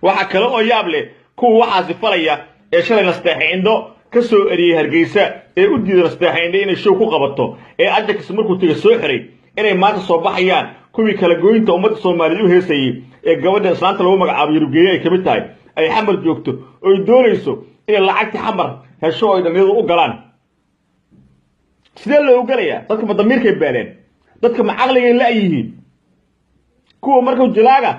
waxa kale oo yaab leh kuwa waxaasi falaya ee shalay nasteexayndo ka soo eriyay Hargeysa ee u diiday nasteexayndo inay show ku qabato ee Ajax markuu tagay soo xiray inay maanta soo baxayaan kuwii kala gooyinta ummadda Soomaaliyeed u heesayay ee gabadha islaanta lagu magacaabo Yurgeey ay kamid tahay ay xamar joogto oo ay doonayso in lacagta xamar hesho ay dhammeedu u galaan sidee loo galaya dadka madamiirkay baaleen dadka ma aqliga la yihiin kuwa markuu jilaaga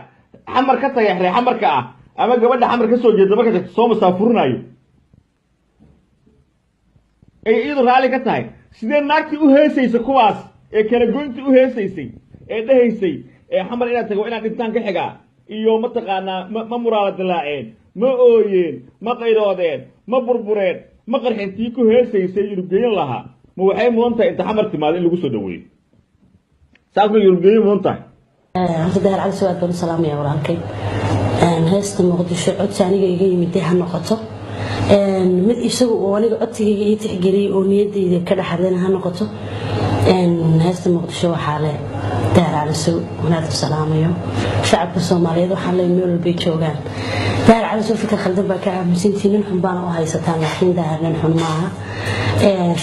xamar ka tagay xirey xamarka ah ama gabadha xamar ka soo jeeda marka soo masaafurinayo ay iidu raali ka tahay sidee naagti u heesaysa kuwaas ee kala goynti u heesaysay ee dhahaysay ee xamar inaad tago inaad dhintaan ka xigaa iyo ma taqaanaa ma muraala dilaaceen ma ooyeen ma qayroodeen ma burbureen ma qarxintii ku heesaysay Yurgeeyin lahaa ma waxay mudan tahay inta xamar timaado in lagu soo dhaweeyo saasma Yurgeeyin mudan tahay Daahir Cali Sawaad baan salaamaya walaalkay heesta Muqdisho codsi aniga iga yimid ha noqoto mid isagu oo aniga codsigayga ii tixgeliyay oo niyadeyda ka dhaxadeen ha noqoto heesta Muqdisho waxa leh Daahir Cali Sawaad wanaag salaamayo shacabka Soomaaliyeed waxa leh meel walba joogaan Daahir Cali Sawaad fikir khaldan baa ka aaminsantiin xun baan u haysataan laakiin Daahir xun maaha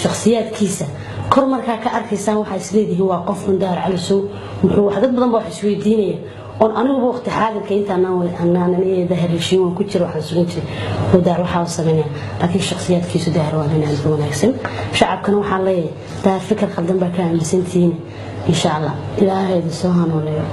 shakhsiyaadkiisa kor markaa ka arkaysaan waxa isleedahay waa qof Daahir Cali Sawaad wuxuu wax dad badan baa isweydiinaya on anigu waqti xaadirka inta aan Daahir heshiin waan ku jiro waxaan sugan jiray oo Daahir waxa uu sameeyaa laakiin shakhsiyaadkiisu Daahir waa inaan wanaagsan shacabkana waxa leeyahay Daahir fikir khaldan baa ka aaminsantiin insha Allah ilaahay soo hanuuniyo